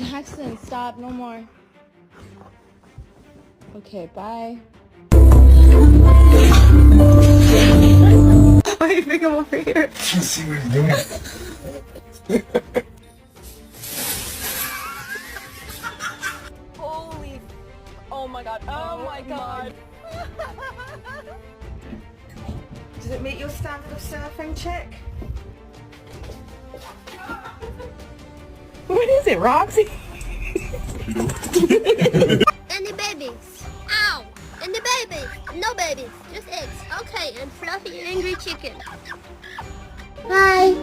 Jackson, stop, no more. Okay, bye. Why do you think I'm over here? Let's see what he's doing. Holy, oh my god, oh my god. Does it meet your standard of surfing, chick? What is it, Roxy? Any babies? Ow! Any babies? No babies, just eggs. Okay, and fluffy angry chicken. Bye.